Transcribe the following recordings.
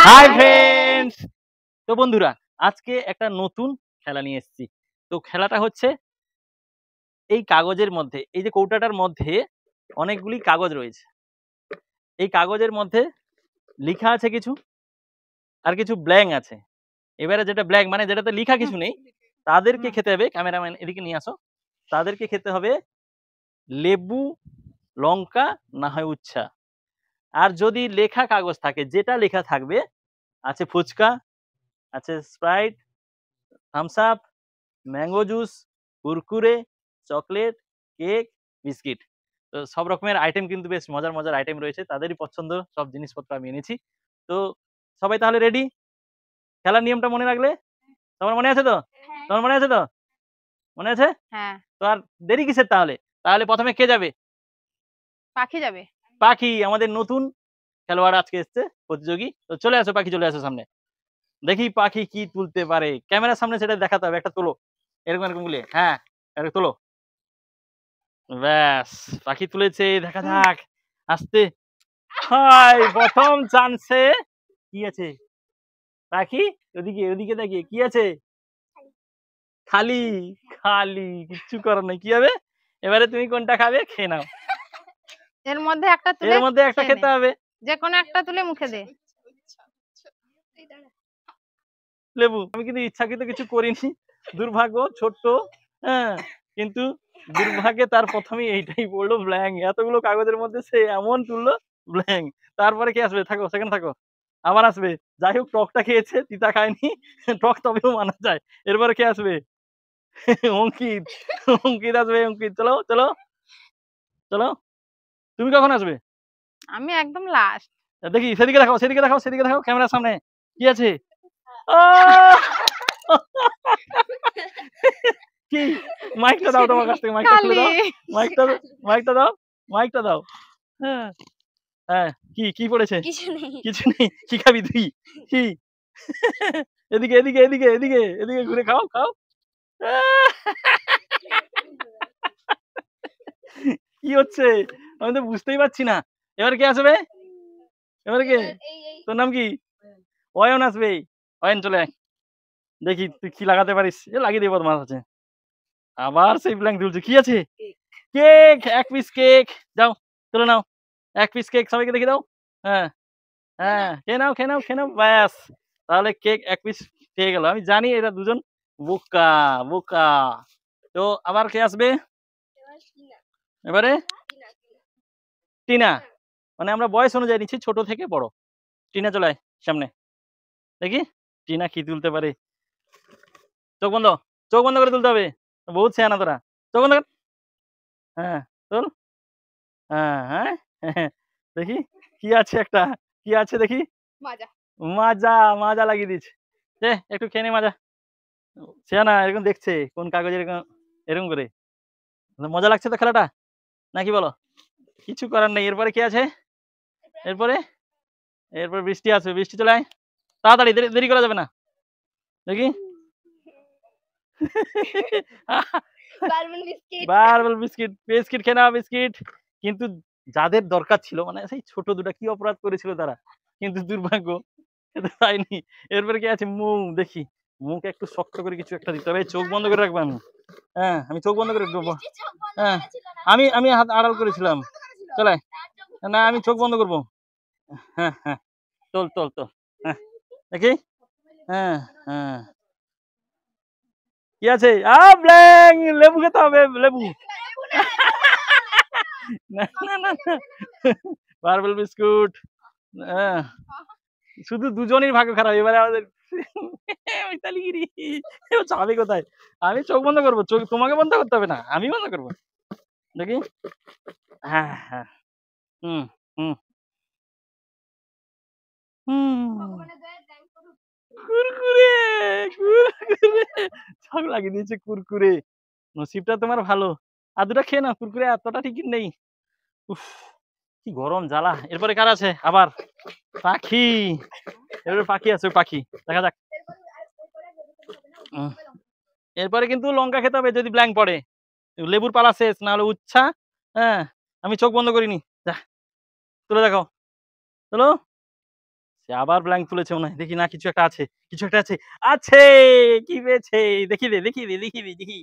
Hi friends. তো বন্ধুরা, আজকে একটা নতুন খেলা নিয়ে এসেছি। তো খেলাটা হচ্ছে এই কাগজের মধ্যে, এই যে কৌটাটার মধ্যে অনেকগুলি কাগজ রয়েছে। এই কাগজের মধ্যে লেখা আছে কিছু, আর কিছু ব্ল্যাঙ্ক আছে। এবারে যেটা ব্ল্যাঙ্ক মানে যেটাতে লেখা কিছু নেই, তাদেরকে খেতে হবে, ক্যামেরাম্যান এদিকে নিয়ে আসো, তাদেরকে খেতে হবে লেবু, লঙ্কা, না হয় উচ্ছা। আর যদি লেখা কাগজ থাকে, যেটা লেখা থাকবে, আছে ফুচকা, আছে Sprite, Thums Up, mango juice, Kurkure, chocolate, cake, biscuit. তো সব রকমের আইটেম কিন্তু বেশ মজার মজার আইটেম রয়েছে, তাদেরই পছন্দ সব জিনিসপত্র আমি এনেছি। তো সবাই তাহলে রেডি? খেলার নিয়মটা মনে রাখলে? তোমার মনে আছে তো? তোমার মনে আছে তো? মনে আছে? হ্যাঁ। তো আর দেরি কিসের তাহলে? তাহলে প্রথমে কে যাবে? পাখি যাবে। পাখি আমাদের নতুন খেলোয়াড় আজকে এসছে প্রতিযোগী। তো চলে আসো পাখি, চলে আসো সামনে। দেখি পাখি কি তুলতে পারে। ক্যামেরার সামনে সেটা দেখাতে হবে। একটা তোলো, এরকম এরকম গুলি। হ্যাঁ, একটা তোলো। ব্যাস, পাখি তুলেছে, দেখা যাক। আস্তে। হাই, প্রথম চান্সে কি আছে? পাখি ওদিকে, ওদিকে তাকিয়ে কি আছে? খালি। খালি, কিচ্ছু করার নাই। কি হবে? এবারে তুমি কোনটা খাবে? খেয়ে নাও। এর মধ্যে একটা তুলে, এর মধ্যে একটা খেতে হবে। যে কোনো একটা তুলে মুখে দে। লেবু। আমি কিন্তু ইচ্ছাকৃত কিছু করিনি, দুর্ভাগ্য, ছোট্ট। হ্যাঁ, কিন্তু দুর্ভাগ্যে তার প্রথমেই এইটাই পড়লো, ব্ল্যাঙ্ক। এতগুলো কাগজের মধ্যে সে এমন তুললো, ব্ল্যাঙ্ক। তারপরে কি আসবে? থাকো, সেখানে থাকো, আবার আসবে। যাই হোক, টকটা খেয়েছে, তিতা খায়নি, টক তবেও মানা যায়। এরপরে কে আসবে? অঙ্কিত। অঙ্কিত আসবে। অঙ্কিত, চলো চলো চলো। তুমি কখন আসবে? আমি একদম লাস্ট। দেখি, সেদিকে দেখাও, সেদিকে দেখাও, সেদিকে দেখাও, ক্যামেরার সামনে কি আছে? কি? মাইকটা দাও, তোমার কাছ থেকে মাইকটা খুলে দাও। মাইকটা মাইকটা দাও, মাইকটা দাও। হ্যাঁ হ্যাঁ, কি কি পড়েছে? কিছু নেই। কি খাবি তুই? কি? এদিকে এদিকে এদিকে এদিকে এদিকে ঘুরে খাও, খাও। কি হচ্ছে? আমি তো বুঝতেই পারছি না। এবার কে আসবে? এবার কে? তোর নাম কি? অয়ন আসবে। অয়ন, চলে আয়। দেখি তুই কি লাগাতে পারিস। এ লাগিয়ে দিয়ে বদমাস আছে। আবার সেই ব্ল্যাঙ্ক তুলছে। কি আছে? কেক, এক পিস কেক। যাও, তুলে নাও। এক পিস কেক সবাইকে দেখে দাও। হ্যাঁ হ্যাঁ, খেয়ে নাও, খেয়ে নাও, খেয়ে নাও। ব্যাস, তাহলে কেক এক পিস পেয়ে গেল। আমি জানি এরা দুজন বোকা বোকা। তো আবার কে আসবে এবারে? টিনা। মানে আমরা বয়স অনুযায়ী নিচ্ছি, ছোট থেকে বড়। টিনা, চলে আয় সামনে। দেখি টিনা কি তুলতে পারে। চোখ বন্ধ, চোখ বন্ধ করে তুলতে হবে। বহুত ছেয়ানা তোরা। চোখ বন্ধ কর। হ্যাঁ, তোল। হ্যাঁ হ্যাঁ, দেখি কি আছে একটা। কি আছে দেখি? মাজা। মাজা। মাজা লাগিয়ে দিচ্ছে। একটু খেয়ে নে মাজা। ছেয়ানা এরকম দেখছে কোন কাগজের, এরকম এরকম করে। মজা লাগছে তো খেলাটা, নাকি বলো? কিছু করার নেই। এরপরে কি আছে? এরপরে এরপরে বৃষ্টি আসবে। বৃষ্টি, চলে আয় তাড়াতাড়ি, দেরি করা যাবে না। দেখি। Barbell biscuit. বিস্কিট খেয়ে নাও, বিস্কিট। কিন্তু যাদের দরকার ছিল, মানে সেই ছোট দুটা কি অপরাধ করেছিল তারা, কিন্তু দুর্ভাগ্য খেতে পায়নি। এরপরে কি আছে? মুখ। দেখি, মুখ একটু শক্ত করে কিছু একটা দিতে হবে। চোখ বন্ধ করে রাখবো আমি। হ্যাঁ, আমি চোখ বন্ধ করে রাখবো। হ্যাঁ, আমি আমি হাত আড়াল করেছিলাম। চলে না, আমি চোখ বন্ধ করবো। হ্যাঁ হ্যাঁ, তোল তোল তোল। হ্যাঁ, দেখি। হ্যাঁ হ্যাঁ, কি আছে? ব্ল্যাঙ্ক। লেবু খেতে হবে, লেবু। না না না না, বারবেল বিস্কুট। শুধু দুজনের ভাগ্য খারাপ এবারে আমাদের। মিতালিগিরি, যাবে কোথায়? আমি চোখ বন্ধ করবো। চোখ তোমাকে বন্ধ করতে হবে না, আমি বন্ধ করবো। দেখি। হ্যাঁ হ্যাঁ, হুম হুম হুম। কুরকুরে, কুরকুরে। সব লাগিয়ে দিয়েছে কুরকুরে। নসিবটা তোমার ভালো। আর দুটা খেয়ে নাও কুরকুরে, এতটা টিকিট নেই। উফ, কি গরম জ্বালা। এরপরে কার আছে? আবার পাখি। এরপরে পাখি আছে, পাখি দেখা যাক। এরপরে কিন্তু লঙ্কা খেতে হবে যদি ব্ল্যাঙ্ক পড়ে। লেবুর পালা শেষ, না হলে উচ্ছা। হ্যাঁ, আমি চোখ বন্ধ করিনি। যা, তুলে দেখাও, চলো। সে আবার ব্ল্যাঙ্ক তুলেছে মনে হয়। দেখি না কিছু একটা আছে, কিছু একটা আছে। আছে! কি পেয়েছে? দেখি দে, দেখি দে, দেখি দে, দেখি।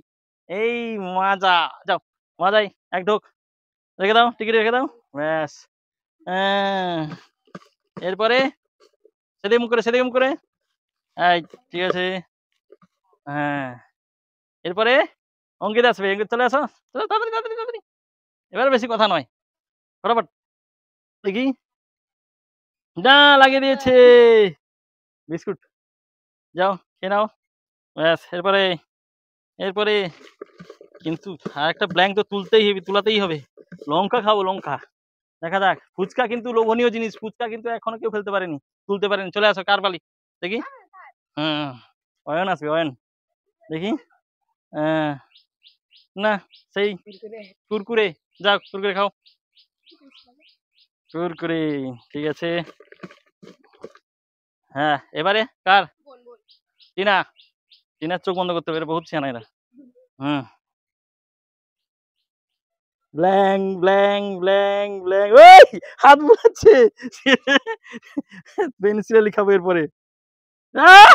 এই মাজা। যাও, মাজায় ১ ঢোক। রেখে দাও, টিকিট রেখে দাও। ব্যাস। হ্যাঁ। এরপরে সেদিকে মুখ করে, সেদিকে মুখ করে। এই ঠিক আছে। হ্যাঁ। এরপরে অঙ্কিত আসবে। অঙ্কিত চলে আসো। চলো তাড়াতাড়ি, তাড়াতাড়ি, তাড়াতাড়ি। এবার বেশি কথা নয়। ফটাফট। দেখি। না লাগিয়ে দিয়েছে। বিস্কুট। যাও খেয়ে নাও। ব্যাস এরপরে, এরপরে কিন্তু আরেকটা ব্ল্যাঙ্ক তো তুলতেই হবে, তুলাতেই হবে। লঙ্কা খাবো, লঙ্কা। দেখা যাক। ফুচকা কিন্তু লোভনীয় জিনিস। ফুচকা কিন্তু এখনো কেউ ফেলতে পারেনি, তুলতে পারেনি। চলে আসো কার পালি? দেখি। হুম, অয়ন আসবে, অয়ন। দেখি। আহ, না, সেই কুরকুরে। যাও কুরকুরে খাও। কুরকুরে। ঠিক আছে। হ্যাঁ, এবারে কার? টিনা। টিনার চোখ বন্ধ করতে হবে। এরা বহুত সিয়ানা এরা। হুম। ব্ল্যাং, ব্ল্যাং, ব্ল্যাং, ব্ল্যাং। ওই! হাত বুলাচ্ছে। পেন্সিলে লিখাবো এরপরে। আহ!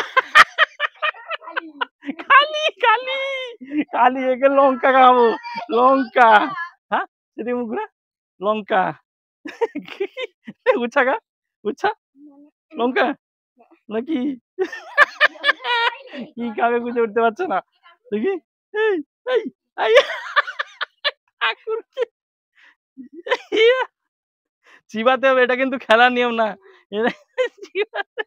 কালি, কালি, কালি। একে লঙ্কা খাবো। লঙ্কা। হ্যাঁ? সেদিকে মুখ ঘুরা। লঙ্কা। উচ্ছা খা। উচ্ছা। লঙ্কা। নাকি? কি খাবে বুঝে উঠতে পারছে না। দেখি। এই, এই, এই, ঠাকুরকে। চিবাতে হবে, এটা কিন্তু খেলার নিয়ম না। এটা চিবাতে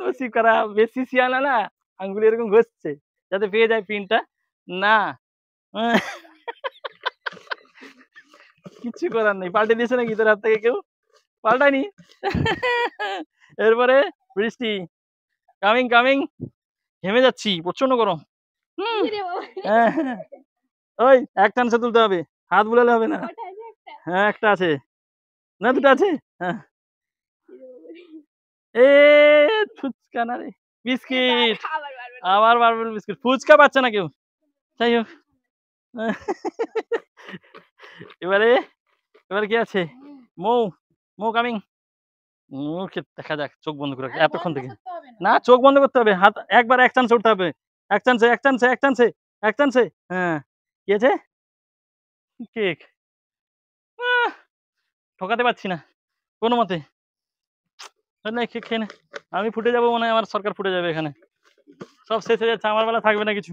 নসিব করা বেশি সিয়ানা না, আঙ্গুল এরকম ঘষছে যাতে পেয়ে যায় পিনটা। না। আহ, কিচ্ছু করার নেই। পাল্টে দিয়েছে নাকি তোর হাত থেকে কেউ? পাল্টায়নি। এরপরে বৃষ্টি। Coming, coming. ঘেমে যাচ্ছি, প্রচন্ড গরম। হুম। হ্যাঁ, হ্যাঁ। ওই এক চান্সে তুলতে হবে, হাত বুলালে হবে না। হ্যাঁ একটা আছে, না দুটো আছে। হ্যাঁ। এ ফুচকা না রে, বিস্কিট। আবার বারবার বিস্কিট। ফুচকা পাচ্ছে না কেউ। যাই হোক। এবারে, এবারে কি আছে? মৌ। মৌ কামিং। মুখে দেখা যাক। চোখ বন্ধ করে রাখ এতক্ষণ থেকে। না চোখ বন্ধ করতে হবে। হাত একবার এক চান্সে উঠতে হবে। এক চান্সে, এক চান্সে, এক চান্সে, এক চান্সে। হ্যাঁ। কি আছে? কেক। আহ! ঠকাতে পারছি না কোনোমতে। নে কেক খেয়ে নে। আমি ফুটে যাবো মনে হয়, আমার সরকার ফুটে যাবে এখানে। সব শেষ হয়ে যাচ্ছে, আমার বেলা থাকবে না কিছু।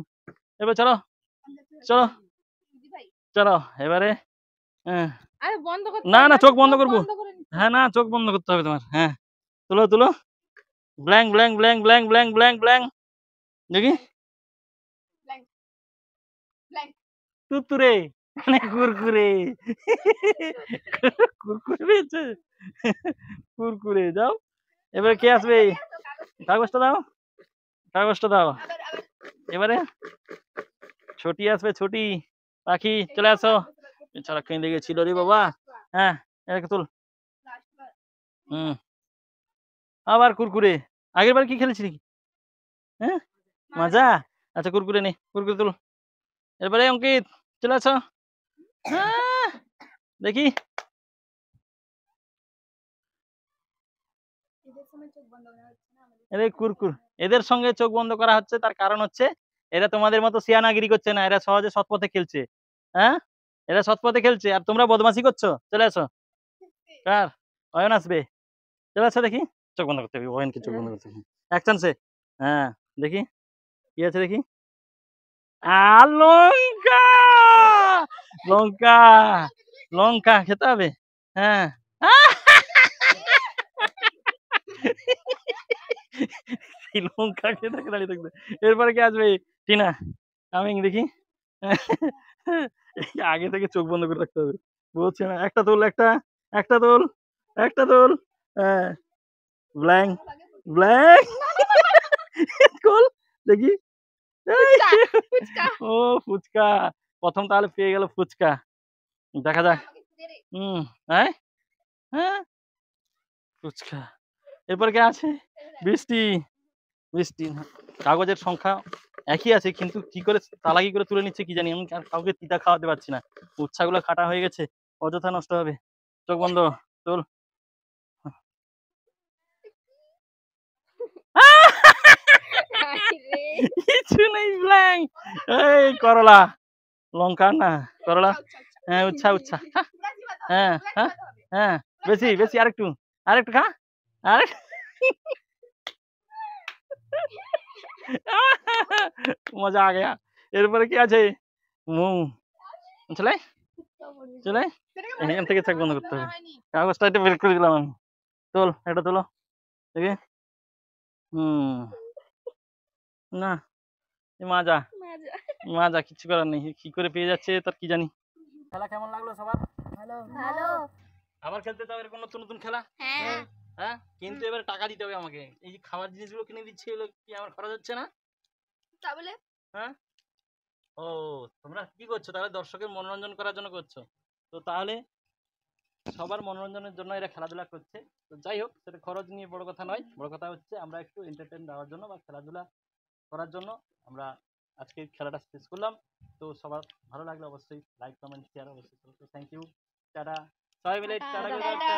এবার চলো, চলো, চলো। এবারে হ্যাঁ। আরে বন্ধ করতে না, হবে না না, চোখ বন্ধ করবো। বন্ধ করে নিতে হ্যাঁ, হবে। না চোখ বন্ধ করতে হবে তোমার। হ্যাঁ। তুলো, তুলো। Blank, blank, blank, blank, blank, blank, blank. দেখি। Blank, blank. তুরতুরে। মানে কুরকুরে। কুরকুরে পেয়েছে। কুরকুরে। যাও। এবারে কে আসবে? কাগজটা দাও, কাগজটা দাও। এবারে ছোটি আসবে, ছোটি। পাখি চলে আসো। বেচারা কেঁদে গেছিল রে বাবা। হ্যাঁ, এটাকে তুল। হুম। আবার কুরকুরে। আগের বার কি খেলেছিলি? হ্যাঁ? মাজা? আচ্ছা কুরকুরে নে, কুরকুরে তুল। এরপরে অঙ্কিত চলে আসো। আহ! দেখি। আরে কুরকুর। এদের সঙ্গে চোখ বন্ধ করা হচ্ছে, তার কারণ হচ্ছে এরা তোমাদের মতো সিয়ানাগিরি করছে না। এরা সহজে সৎপথে খেলছে। হ্যাঁ? এরা সৎপথে খেলছে আর তোমরা বদমাশি করছো। চলে আসো। কার? অয়ন আসবে। চলে আসো দেখি। চোখ বন্ধ করতে হবে। অয়নকে চোখ বন্ধ করতে হবে। এক চান্সে। হ্যাঁ, দেখি। কি আছে দেখি? লঙ্কা! লঙ্কা! লঙ্কা খেতে হবে। হ্যাঁ। এই লঙ্কা খেয়ে তাকে দাঁড়িয়ে থাকবে। এরপরে কে আসবে? টিনা। কামিং দেখি। আগে থেকে চোখ বন্ধ করে রাখতে হবে। বলছি না। একটা তোল, একটা, একটা তোল, একটা তোল। হ্যাঁ। Blank, blank. খোল দেখি। ফুচকা, ফুচকা। ও ফুচকা। ১ম তাহলে পেয়ে গেল ফুচকা। দেখা যাক। হুম। হ্যাঁ? হ্যাঁ? ফুচকা। এরপরে কে আছে? বৃষ্টি। বৃষ্টি। কাগজের সংখ্যা একই আছে কিন্তু কি করে চালাকি করে তুলে নিচ্ছে কি জানি। আমি আর কাউকে তিতা খাওয়াতে পারছি না। উচ্ছাগুলো কাটা হয়ে গেছে। অযথা নষ্ট হবে। চোখ বন্ধ। তোল। রে কিছু নেই ব্ল্যাঙ্ক। এই করলা লঙ্কা না করলা। হ্যাঁ উচ্ছা উচ্ছা হ্যাঁ হ্যাঁ হ্যাঁ বেশি বেশি আরেকটু আরেকটু খা আরে মজা আ গয়া। এরপরে কি আছে মুং চলে চলে এখান থেকে চেক বন্ধ করতে হবে। কাগজটা এটা বের করে দিলাম আমি। তোল এটা তোলো দেখি। না এ মাজা মাজা কিছু করার নেই কি করে পেয়ে যাচ্ছে তার কি জানি। খেলা কেমন লাগলো সবার? ভালো আবার খেলতে চাও এরকম নতুন নতুন খেলা? হ্যাঁ হ্যাঁ কিন্তু এবারে টাকা দিতে হবে আমাকে। এই যে খাবার জিনিসগুলো কিনে দিচ্ছি এগুলো কি আমার খরচ হচ্ছে না? তা বলে হ্যাঁ ও তোমরা কি করছো তাহলে দর্শকের মনোরঞ্জন করার জন্য করছো। তো তাহলে সবার মনোরঞ্জনের জন্য এরা খেলাধুলা করছে। তো যাই হোক সেটা খরচ নিয়ে বড় কথা নয়, বড় কথা হচ্ছে আমরা একটু এন্টারটেন দেওয়ার জন্য বা খেলাধুলা করার জন্য আমরা আজকে খেলাটা শেষ করলাম। তো সবার ভালো লাগলে অবশ্যই লাইক কমেন্ট শেয়ার অবশ্যই। থ্যাংক ইউ টাটা সবাই মিলে টাটা টাটা। টাটা।